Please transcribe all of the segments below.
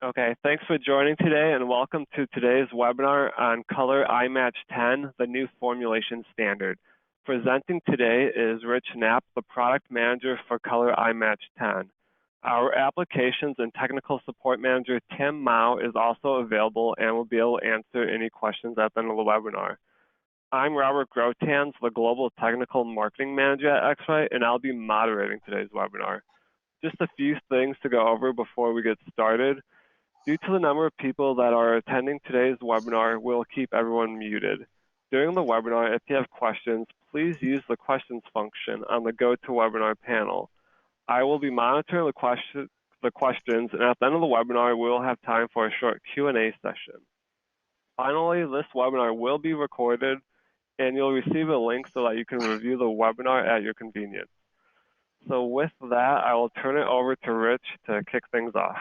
Okay, thanks for joining today and welcome to today's webinar on Color iMatch 10, the new formulation standard. Presenting today is Rich Knapp, the product manager for Color iMatch 10. Our applications and technical support manager, Tim Mao, is also available and will be able to answer any questions at the end of the webinar. I'm Robert Grotans, the Global Technical Marketing Manager at X-Rite, and I'll be moderating today's webinar. Just a few things to go over before we get started. Due to the number of people that are attending today's webinar, we'll keep everyone muted. During the webinar, if you have questions, please use the questions function on the GoToWebinar panel. I will be monitoring the questions, and at the end of the webinar, we'll have time for a short Q&A session. Finally, this webinar will be recorded, and you'll receive a link so that you can review the webinar at your convenience. So with that, I will turn it over to Rich to kick things off.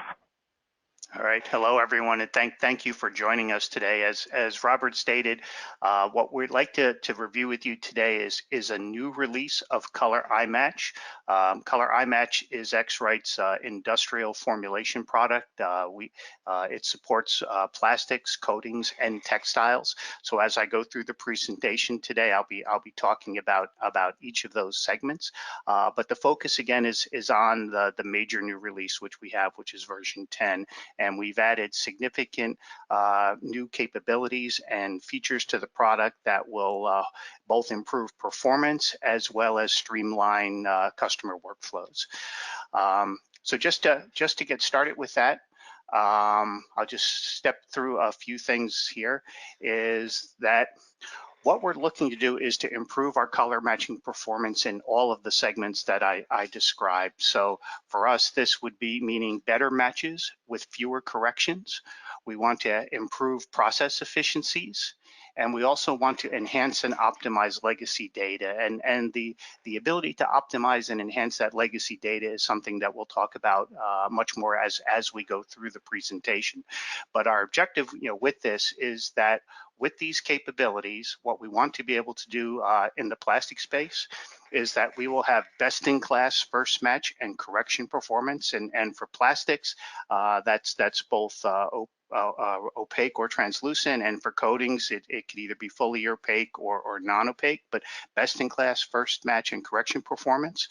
All right. Hello, everyone, and thank you for joining us today. As Robert stated, what we'd like to review with you today is a new release of Color iMatch. Color iMatch is X-Rite's industrial formulation product. It supports plastics, coatings, and textiles. So as I go through the presentation today, I'll be talking about each of those segments. But the focus again is on the major new release which we have, which is version 10. And we've added significant new capabilities and features to the product that will both improve performance as well as streamline customer workflows. So just to get started with that, I'll just step through a few things here. Is that what we're looking to do is to improve our color matching performance in all of the segments that I described. So for us, this would be meaning better matches with fewer corrections. We want to improve process efficiencies. And we also want to enhance and optimize legacy data. And the ability to optimize and enhance that legacy data is something that we'll talk about much more as we go through the presentation. But our objective, with this is that with these capabilities, what we want to be able to do in the plastic space is that we will have best-in-class first match and correction performance. And for plastics, that's both opaque or translucent, and for coatings, it could either be fully opaque or non-opaque, but best-in-class first match and correction performance.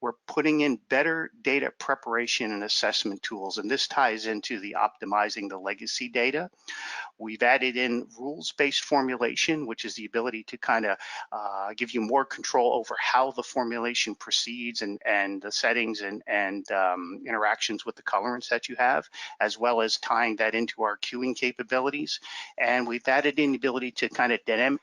We're putting in better data preparation and assessment tools, and this ties into the optimizing the legacy data. We've added in rules-based formulation, which is the ability to kind of give you more control over how the formulation proceeds and the settings and interactions with the colorants that you have, as well as tying that into our queuing capabilities. And we've added in the ability to kind of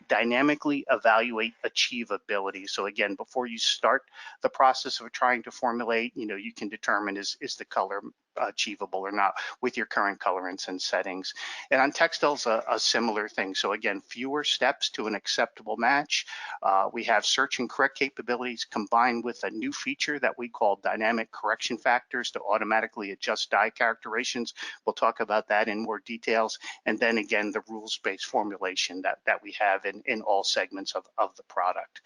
dynamically evaluate achievability. So again, before you start the process of trying to formulate, you can determine is the color achievable or not with your current colorants and settings. And on textiles, a similar thing. So again, fewer steps to an acceptable match. We have search and correct capabilities combined with a new feature that we call dynamic correction factors to automatically adjust dye characterizations. We'll talk about that in more details. And then again, the rules-based formulation that we have in all segments of the product.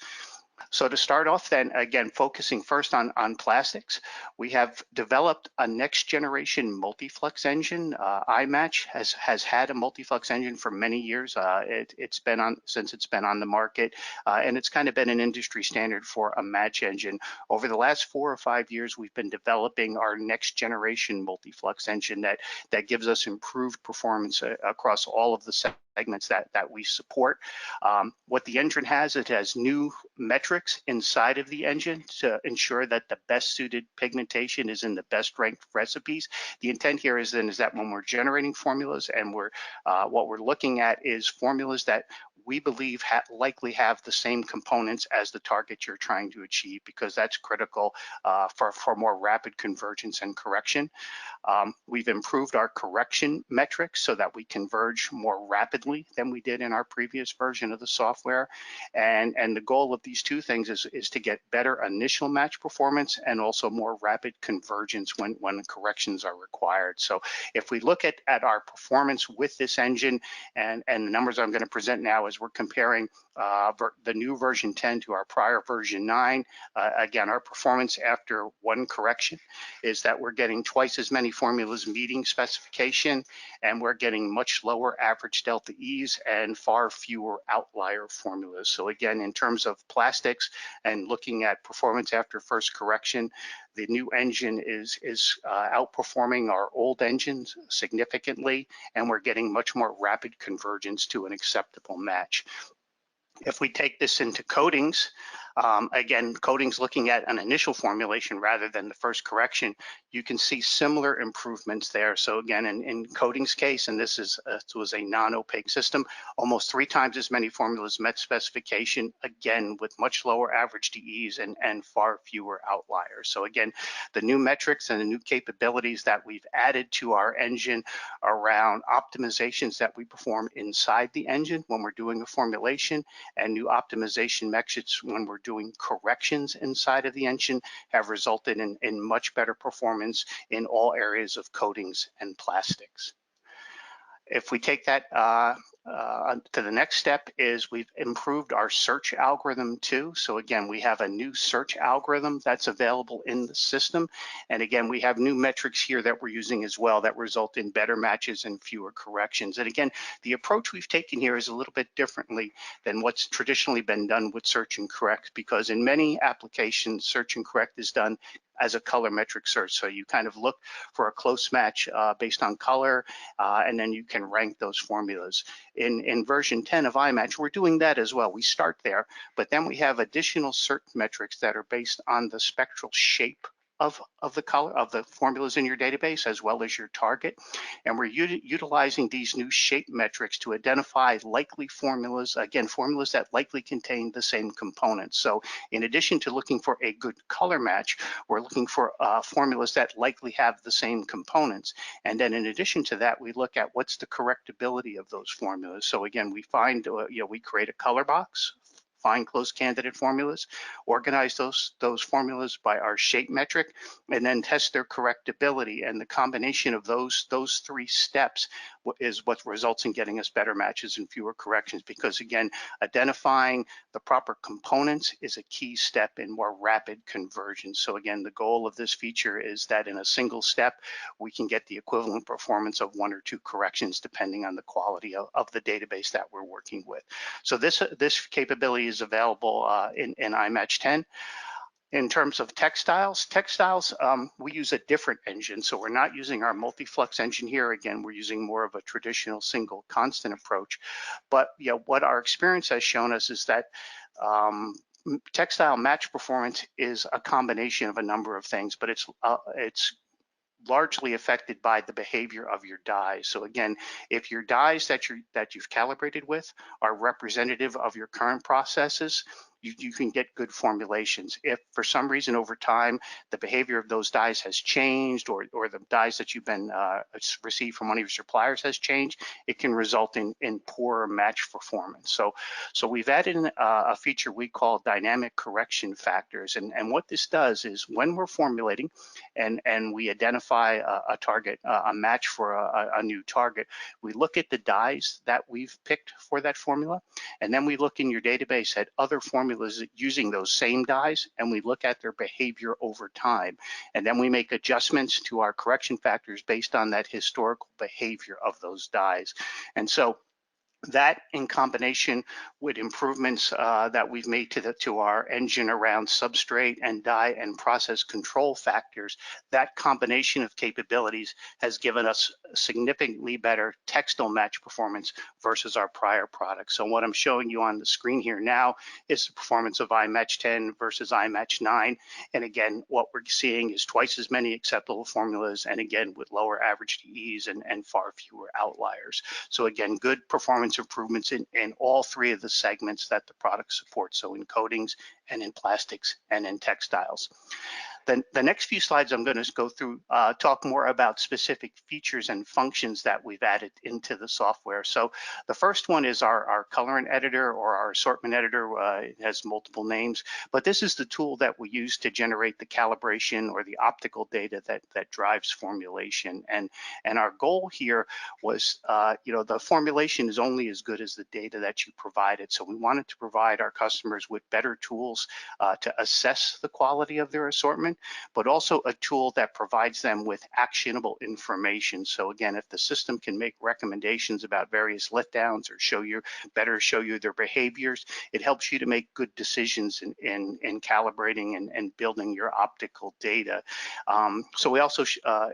So to start off then, again, focusing first on plastics, we have developed a next generation multiflux engine. iMatch has had a multiflux engine for many years. Since it's been on the market, and it's kind of been an industry standard for a match engine. Over the last 4 or 5 years, we've been developing our next generation multiflux engine that gives us improved performance across all of the segments that we support. What the engine has, it has new metrics inside of the engine to ensure that the best suited pigmentation is in the best ranked recipes. The intent here is that when we're generating formulas and what we're looking at is formulas that we believe likely have the same components as the target you're trying to achieve, because that's critical for more rapid convergence and correction. We've improved our correction metrics so that we converge more rapidly than we did in our previous version of the software. And the goal of these two things is to get better initial match performance and also more rapid convergence when corrections are required. So if we look at our performance with this engine and the numbers I'm going to present now, as as we're comparing the new version 10 to our prior version 9. Again, our performance after one correction is that we're getting twice as many formulas meeting specification, and we're getting much lower average delta E's and far fewer outlier formulas. So again, in terms of plastics and looking at performance after first correction, the new engine is outperforming our old engines significantly, and we're getting much more rapid convergence to an acceptable match. If we take this into coatings, again, coatings looking at an initial formulation rather than the first correction, you can see similar improvements there. So again, in coatings case, and this was a non-opaque system, almost 3 times as many formulas met specification, again, with much lower average DEs and far fewer outliers. So again, the new metrics and the new capabilities that we've added to our engine around optimizations that we perform inside the engine when we're doing a formulation, and new optimization metrics when we're doing corrections inside of the engine have resulted in much better performance in all areas of coatings and plastics. If we take that to the next step, is we've improved our search algorithm too. So again, we have a new search algorithm that's available in the system. And again, we have new metrics here that we're using as well that result in better matches and fewer corrections. And again, the approach we've taken here is a little bit differently than what's traditionally been done with search and correct, because in many applications, search and correct is done as a color metric search. So you kind of look for a close match based on color, and then you can rank those formulas. In version 10 of iMatch, we're doing that as well. We start there, but then we have additional search metrics that are based on the spectral shape of the color of the formulas in your database, as well as your target. And we're utilizing these new shape metrics to identify likely formulas, again, formulas that likely contain the same components. So in addition to looking for a good color match, we're looking for formulas that likely have the same components. And then in addition to that, we look at what's the correctability of those formulas. So again, we find, we create a color box, find close candidate formulas, organize those formulas by our shape metric, and then test their correctability. And the combination of those 3 steps is what results in getting us better matches and fewer corrections, because again, identifying the proper components is a key step in more rapid convergence. So again, the goal of this feature is that in a single step, we can get the equivalent performance of 1 or 2 corrections depending on the quality of the database that we're working with. So this capability is available in iMatch 10. In terms of textiles, we use a different engine. So we're not using our multi-flux engine here. Again, we're using more of a traditional single constant approach. But what our experience has shown us is that textile match performance is a combination of a number of things, but it's largely affected by the behavior of your dyes. So again, if your dyes that you've calibrated with are representative of your current processes, you can get good formulations. If for some reason over time the behavior of those dyes has changed, or the dyes that you've been received from one of your suppliers has changed, it can result in poorer match performance. So we've added a feature we call dynamic correction factors, and what this does is when we're formulating and we identify a target, a match for a new target, we look at the dyes that we've picked for that formula, and then we look in your database at other formulas using those same dyes, and we look at their behavior over time. And then we make adjustments to our correction factors based on that historical behavior of those dyes. And so that, in combination with improvements that we've made to our engine around substrate and dye and process control factors, that combination of capabilities has given us significantly better textile match performance versus our prior products. So what I'm showing you on the screen here now is the performance of iMatch 10 versus iMatch 9. And again, what we're seeing is twice as many acceptable formulas, and again, with lower average DEs and far fewer outliers. So again, good performance improvements in all 3 of the segments that the product supports, so in coatings and in plastics and in textiles. The next few slides I'm going to go through talk more about specific features and functions that we've added into the software. So the first one is our colorant editor or our assortment editor. It has multiple names, but this is the tool that we use to generate the calibration or the optical data that drives formulation. And our goal here was, the formulation is only as good as the data that you provided. So we wanted to provide our customers with better tools to assess the quality of their assortment, but also a tool that provides them with actionable information. So again, if the system can make recommendations about various letdowns or show you their behaviors, it helps you to make good decisions in calibrating and building your optical data. So we also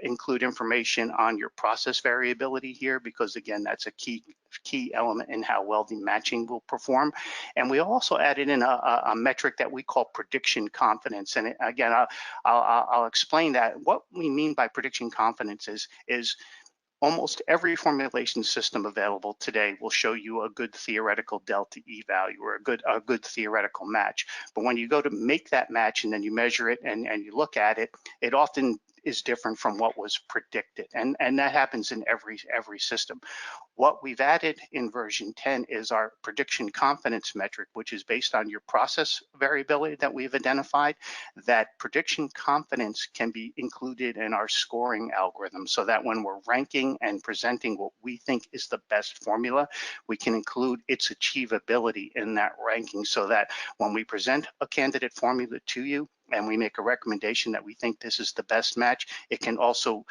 include information on your process variability here, because again, that's a key element in how well the matching will perform. And we also added in a metric that we call prediction confidence. And again, I'll explain that. What we mean by prediction confidence is almost every formulation system available today will show you a good theoretical delta E value or a good theoretical match. But when you go to make that match and then you measure it and you look at it, it often is different from what was predicted. And that happens in every system. What we've added in version 10 is our prediction confidence metric, which is based on your process variability that we've identified. That prediction confidence can be included in our scoring algorithm, so that when we're ranking and presenting what we think is the best formula, we can include its achievability in that ranking, so that when we present a candidate formula to you and we make a recommendation that we think this is the best match, it can also,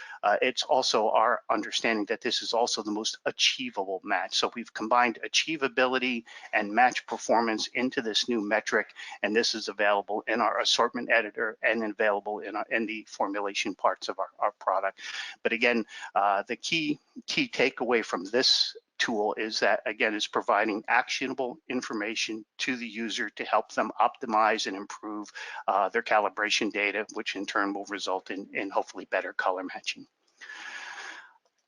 it's also our understanding that this is also the most achievable match. So we've combined achievability and match performance into this new metric, and this is available in our assortment editor and available in the formulation parts of our product. But again, the key takeaway from this tool is that, again, is providing actionable information to the user to help them optimize and improve their calibration data, which in turn will result in hopefully better color matching.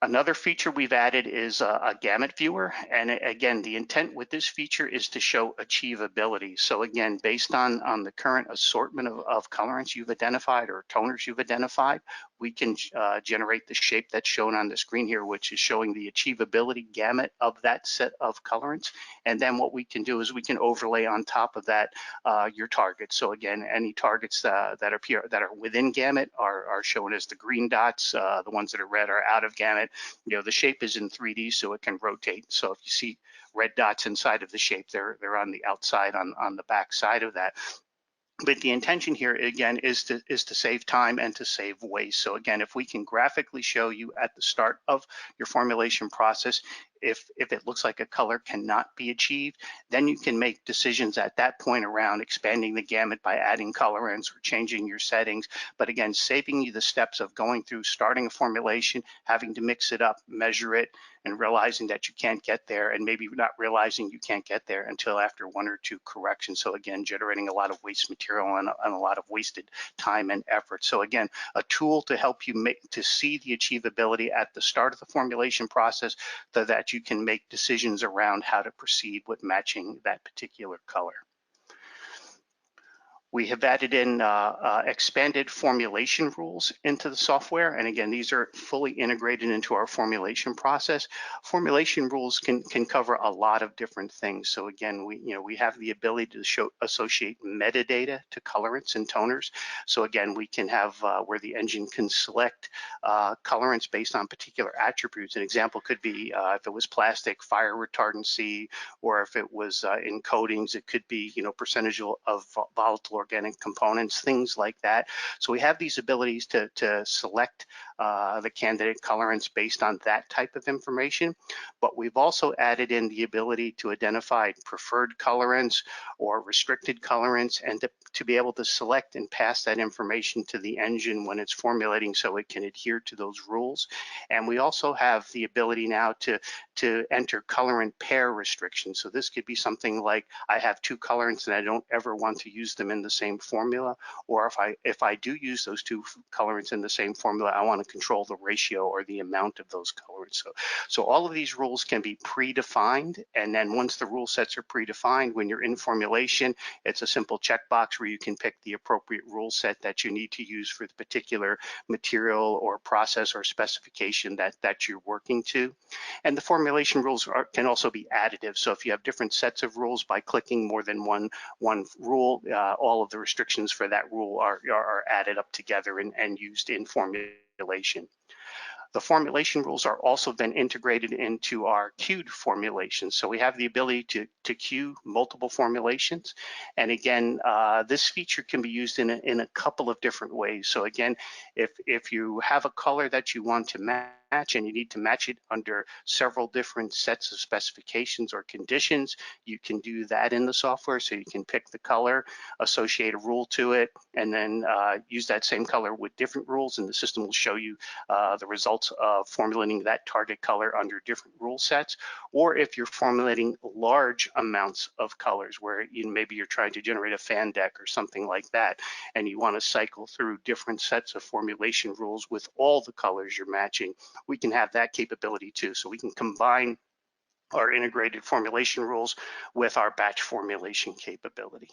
Another feature we've added is a gamut viewer. And again, the intent with this feature is to show achievability. So again, based on the current assortment of colorants you've identified or toners you've identified, we can generate the shape that's shown on the screen here, which is showing the achievability gamut of that set of colorants. And then what we can do is we can overlay on top of that your targets. So again, any targets that are within gamut are shown as the green dots. The ones that are red are out of gamut. The shape is in 3D, so it can rotate. So if you see red dots inside of the shape, they're on the outside, on the back side of that. But the intention here, again, is to save time and to save waste. So again, if we can graphically show you at the start of your formulation process, if it looks like a color cannot be achieved, then you can make decisions at that point around expanding the gamut by adding colorants or changing your settings. But again, saving you the steps of going through, starting a formulation, having to mix it up, measure it, and realizing that you can't get there, and maybe not realizing you can't get there until after one or two corrections. So again, generating a lot of waste material and a lot of wasted time and effort. So again, a tool to help you see the achievability at the start of the formulation process, so that you can make decisions around how to proceed with matching that particular color. We have added in expanded formulation rules into the software. And again, these are fully integrated into our formulation process. Formulation rules can cover a lot of different things. So again, we have the ability to associate metadata to colorants and toners. So again, we can have where the engine can select colorants based on particular attributes. An example could be if it was plastic, fire retardancy, or if it was in coatings, it could be percentage of volatile organic components, things like that. So we have these abilities to select the candidate colorants based on that type of information, but we've also added in the ability to identify preferred colorants or restricted colorants, and to be able to select and pass that information to the engine when it's formulating, so it can adhere to those rules. And we also have the ability now to enter colorant pair restrictions. So this could be something like, I have two colorants and I don't ever want to use them in the same formula, or if I do use those two colorants in the same formula, I want to to control the ratio or the amount of those colors. So all of these rules can be predefined, and then once the rule sets are predefined, when you're in formulation, it's a simple checkbox where you can pick the appropriate rule set that you need to use for the particular material or process or specification that you're working to. And the formulation rules can also be additive. So if you have different sets of rules, by clicking more than one rule, all of the restrictions for that rule are added up together and used in formulation. The formulation rules are also then integrated into our queued formulations. So we have the ability to queue multiple formulations. And again, this feature can be used in a couple of different ways. So again, if you have a color that you want to match and you need to match it under several different sets of specifications or conditions, you can do that in the software. So you can pick the color, associate a rule to it, and then use that same color with different rules, and the system will show you the results of formulating that target color under different rule sets. Or if you're formulating large amounts of colors where maybe you're trying to generate a fan deck or something like that, and you want to cycle through different sets of formulation rules with all the colors you're matching, we can have that capability too. So we can combine our integrated formulation rules with our batch formulation capability.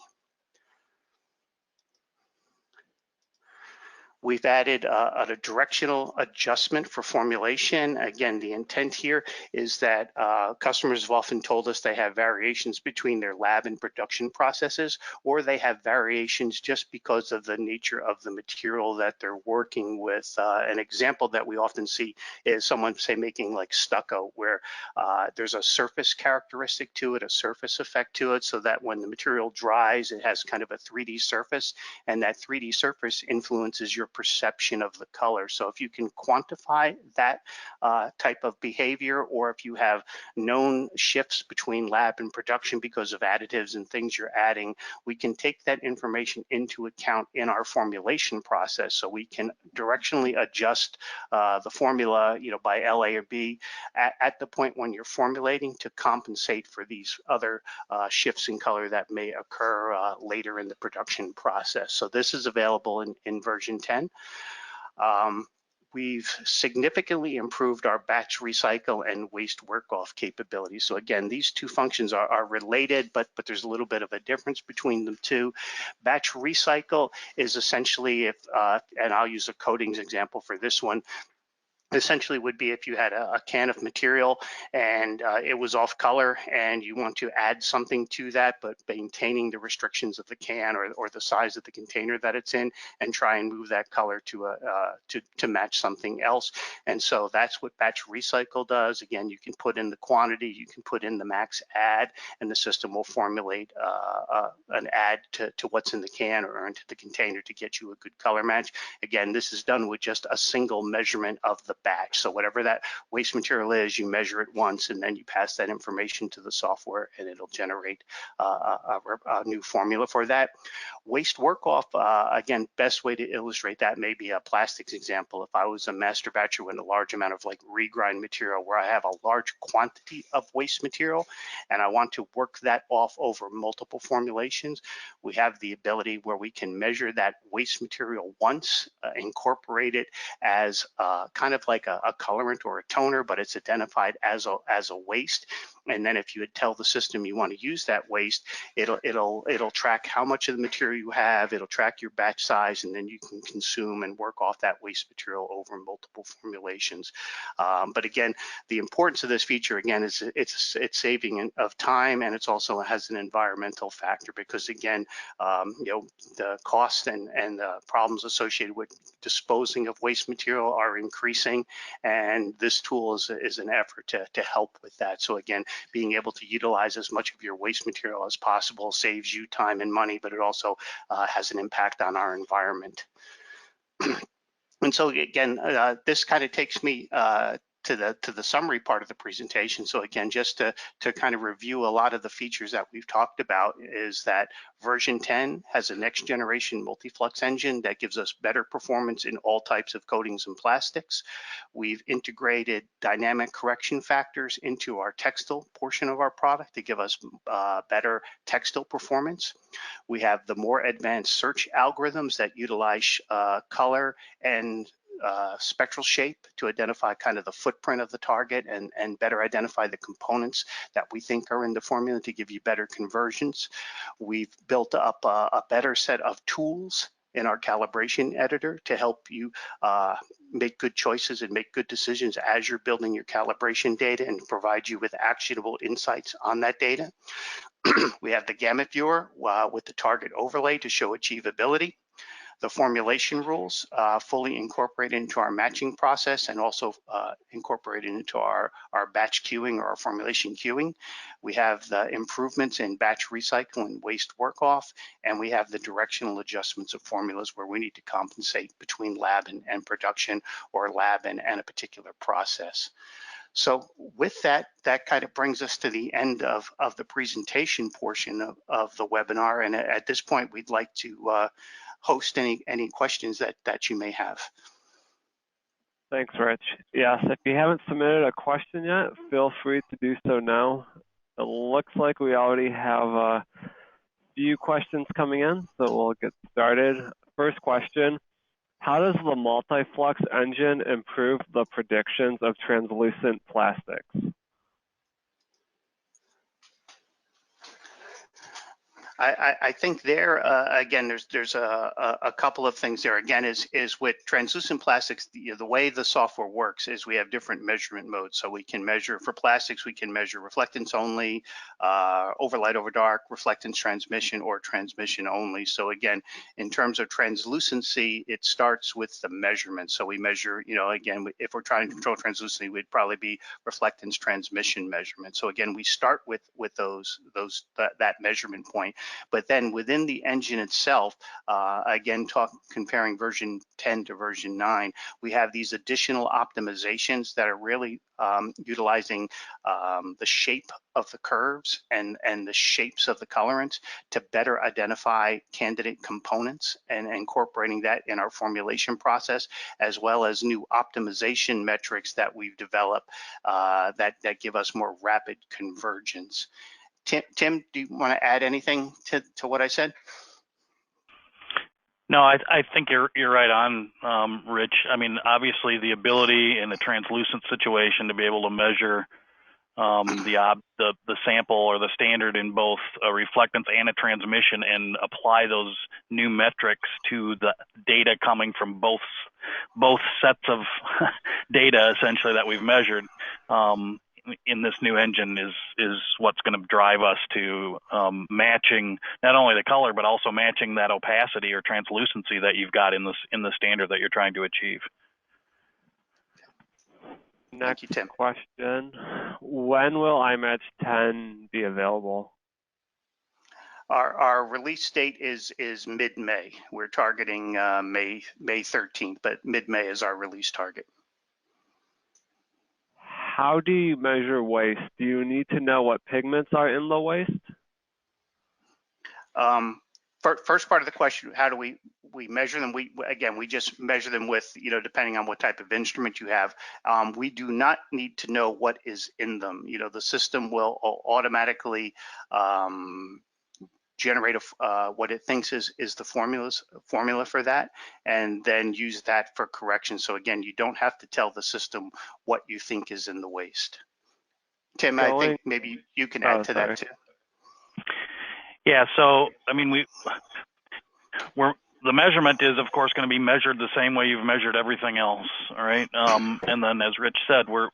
We've added a directional adjustment for formulation. Again, the intent here is that customers have often told us they have variations between their lab and production processes, or they have variations just because of the nature of the material that they're working with. An example that we often see is someone, say, making like stucco, where there's a surface characteristic to it, a surface effect to it, so that when the material dries, it has kind of a 3D surface, and that 3D surface influences your perception of the color. So if you can quantify that type of behavior, or if you have known shifts between lab and production because of additives and things you're adding, we can take that information into account in our formulation process. So we can directionally adjust the formula, by LA or B at the point when you're formulating to compensate for these other shifts in color that may occur later in the production process. So this is available in version 10. We've significantly improved our batch recycle and waste work-off capabilities. So again, these two functions are related, but there's a little bit of a difference between them two. Batch recycle is essentially and I'll use a coatings example for this one, essentially would be if you had a can of material and it was off color and you want to add something to that, but maintaining the restrictions of the can or the size of the container that it's in, and try and move that color to match something else. And so that's what batch recycle does. Again, you can put in the quantity, you can put in the max add, and the system will formulate an add to what's in the can or into the container to get you a good color match. Again, this is done with just a single measurement of the batch. So whatever that waste material is, you measure it once, and then you pass that information to the software, and it'll generate a new formula for that. Waste work-off, again, best way to illustrate that may be a plastics example. If I was a master batcher with a large amount of like regrind material where I have a large quantity of waste material and I want to work that off over multiple formulations, we have the ability where we can measure that waste material once, incorporate it as kind of like a colorant or a toner, but it's identified as a waste. And then if you would tell the system you want to use that waste, it'll track how much of the material you have, it'll track your batch size, and then you can consume and work off that waste material over multiple formulations. But again, the importance of this feature, again, is it's saving of time, and it's also has an environmental factor, because again, the cost and the problems associated with disposing of waste material are increasing, and this tool is an effort to help with that. So again, being able to utilize as much of your waste material as possible saves you time and money, but it also has an impact on our environment. And so again, this kind of takes me to the summary part of the presentation. So again, just to kind of review a lot of the features that we've talked about, is that version 10 has a next generation multi-flux engine that gives us better performance in all types of coatings and plastics. We've integrated dynamic correction factors into our textile portion of our product to give us better textile performance. We have the more advanced search algorithms that utilize color and spectral shape to identify kind of the footprint of the target and better identify the components that we think are in the formula to give you better conversions. We've built up a better set of tools in our calibration editor to help you make good choices and make good decisions as you're building your calibration data and provide you with actionable insights on that data. We have the gamut viewer with the target overlay to show achievability. The formulation rules fully incorporated into our matching process and also incorporated into our batch queuing or our formulation queuing. We have the improvements in batch recycle and waste work off, and we have the directional adjustments of formulas where we need to compensate between lab and production or lab and a particular process. So with that, that kind of brings us to the end of the presentation portion of the webinar. And at this point, we'd like to host any questions that you may have. Thanks, Rich. Yes, if you haven't submitted a question yet, feel free to do so now. It looks like we already have a few questions coming in, so we'll get started. First question, how does the multi-flux engine improve the predictions of translucent plastics? I think there, again, there's a couple of things there. Again, is with translucent plastics, the way the software works is we have different measurement modes. So we can measure, for plastics, we can measure reflectance only, overlight over dark, reflectance transmission, or transmission only. So again, in terms of translucency, it starts with the measurement. So we measure, again, if we're trying to control translucency, we'd probably be reflectance transmission measurement. So again, we start with that measurement point. But then within the engine itself, again, comparing version 10 to version 9, we have these additional optimizations that are really utilizing the shape of the curves and the shapes of the colorants to better identify candidate components and incorporating that in our formulation process, as well as new optimization metrics that we've developed that give us more rapid convergence. Tim, do you want to add anything to what I said? No, I think you're right on, Rich. I mean, obviously the ability in a translucent situation to be able to measure the sample or the standard in both a reflectance and a transmission and apply those new metrics to the data coming from both sets of data essentially that we've measured in this new engine is what's going to drive us to matching not only the color but also matching that opacity or translucency that you've got in the standard that you're trying to achieve. Next Thank you, Tim. Question, when will iMatch 10 be available? Our release date is mid-May. We're targeting May 13th, but mid-May is our release target. How do you measure waste? Do you need to know what pigments are in the waste? First part of the question, how do we measure them? We just measure them with, depending on what type of instrument you have. We do not need to know what is in them. The system will automatically generate what it thinks is the formula for that, and then use that for correction. So again, you don't have to tell the system what you think is in the waste. Tim, I think maybe you can add to that too. Yeah, so I mean, the measurement is of course going to be measured the same way you've measured everything else, all right? And then as Rich said, we're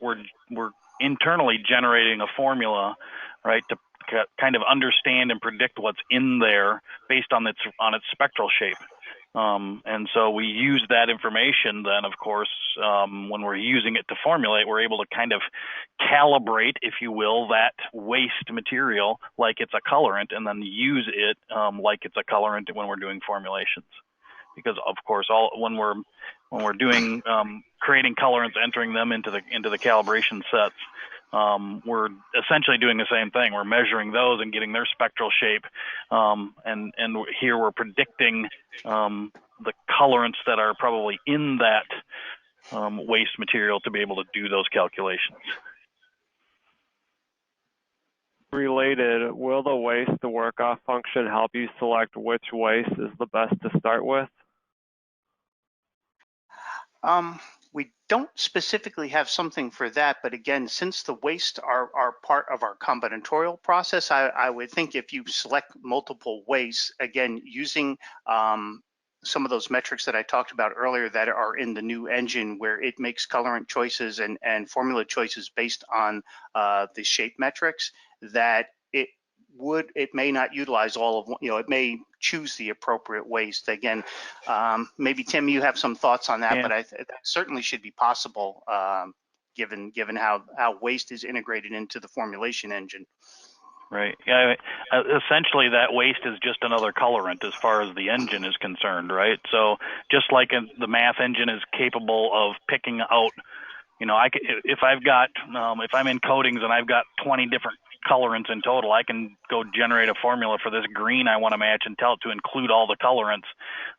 internally generating a formula, right, to kind of understand and predict what's in there based on its spectral shape. And so we use that information then, of course, when we're using it to formulate, we're able to kind of calibrate, if you will, that waste material like it's a colorant, and then use it like it's a colorant when we're doing formulations. Because of course, when we're doing creating colorants, entering them into the calibration sets, we're essentially doing the same thing. We're measuring those and getting their spectral shape, and here we're predicting the colorants that are probably in that waste material to be able to do those calculations. Related, will the waste to work off function help you select which waste is the best to start with? We don't specifically have something for that, but again, since the wastes are part of our combinatorial process, I would think if you select multiple wastes, again, using some of those metrics that I talked about earlier that are in the new engine where it makes colorant choices and formula choices based on the shape metrics, that it may not utilize all of, it may choose the appropriate waste. Again, maybe Tim, you have some thoughts on that, Yeah. but that certainly should be possible given how waste is integrated into the formulation engine. Right. Yeah. Essentially, that waste is just another colorant as far as the engine is concerned, right? So just like the math engine is capable of picking out, if I've got, if I'm in coatings and I've got 20 different colorants in total, I can go generate a formula for this green I want to match and tell it to include all the colorants.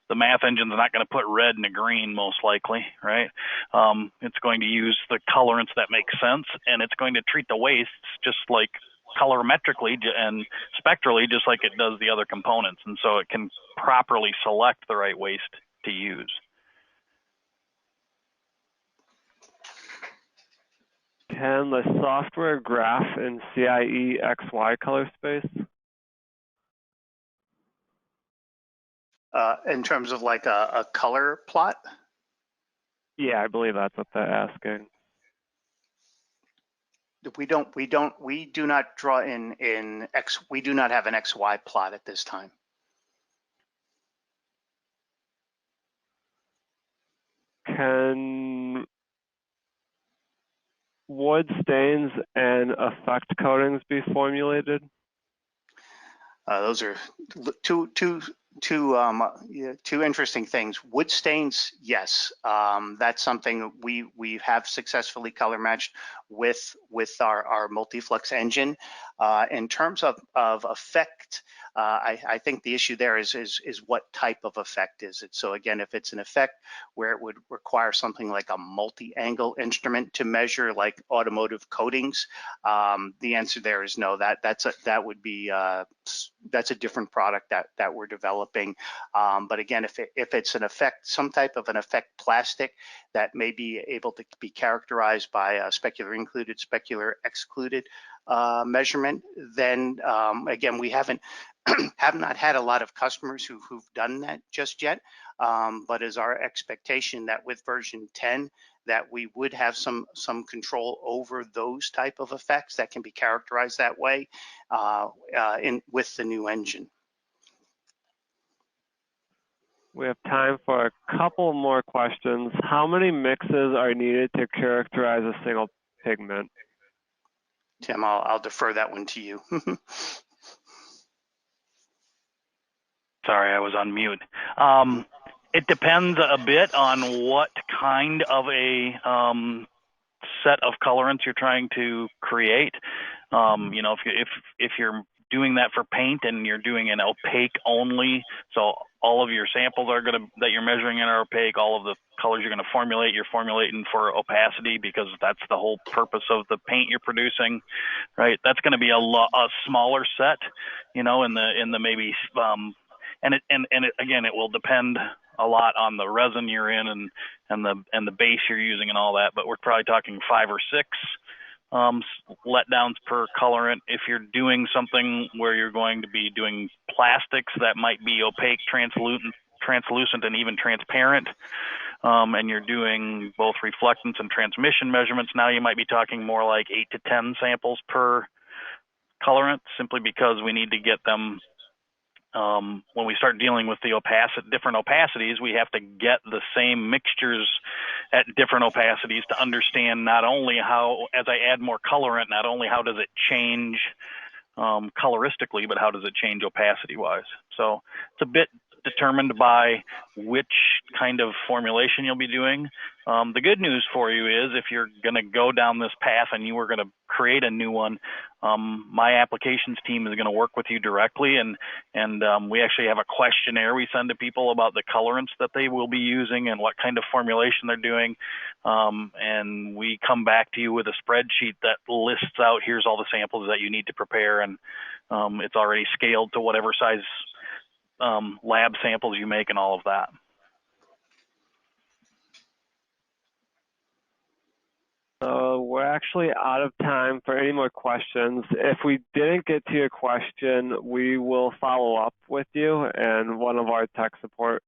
The math engine's not going to put red in a green, most likely, right? It's going to use the colorants that make sense, and it's going to treat the wastes just like colorimetrically and spectrally, just like it does the other components. And so it can properly select the right waste to use. Can the software graph in CIE XY color space? In terms of like a color plot? Yeah, I believe that's what they're asking. We do not draw in X. We do not have an XY plot at this time. Can wood stains and effect coatings be formulated? Those are two interesting things. Wood stains, yes, that's something we have successfully color matched with our multiflux engine. In terms of effect, I think the issue there is what type of effect is it? So again, if it's an effect where it would require something like a multi-angle instrument to measure, like automotive coatings, the answer there is no. That's a different product that we're developing. But again, if it's an effect, some type of an effect plastic that may be able to be characterized by a specular included, specular excluded measurement, then again, we have not had a lot of customers who've done that just yet, but is our expectation that with version 10 that we would have some control over those type of effects that can be characterized that way with the new engine. We have time for a couple more questions. How many mixes are needed to characterize a single pigment? Tim, I'll defer that one to you. Sorry, I was on mute. It depends a bit on what kind of a set of colorants you're trying to create. If you're doing that for paint and you're doing an opaque only, so all of your samples that you're measuring in are opaque, all of the colors you're going to formulate, you're formulating for opacity because that's the whole purpose of the paint you're producing, right? That's going to be a smaller set, in the maybe, again, it will depend a lot on the resin you're in and the base you're using and all that, but we're probably talking 5 or 6 letdowns per colorant. If you're doing something where you're going to be doing plastics that might be opaque, translucent, and even transparent, and you're doing both reflectance and transmission measurements, now you might be talking more like 8 to 10 samples per colorant, simply because we need to get them. When we start dealing with the different opacities, we have to get the same mixtures at different opacities to understand not only how, as I add more colorant, not only how does it change coloristically, but how does it change opacity-wise. So it's a bit determined by which kind of formulation you'll be doing. The good news for you is if you're going to go down this path and you were going to create a new one, my applications team is going to work with you directly, and we actually have a questionnaire we send to people about the colorants that they will be using and what kind of formulation they're doing, and we come back to you with a spreadsheet that lists out, here's all the samples that you need to prepare, and it's already scaled to whatever size lab samples you make and all of that. We're actually out of time for any more questions. If we didn't get to your question, we will follow up with you, and one of our tech support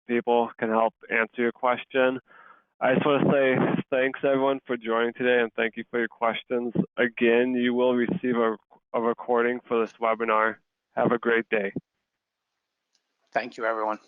people can help answer your question. I just want to say thanks everyone for joining today, and thank you for your questions. Again, you will receive a recording for this webinar. Have a great day. Thank you, everyone.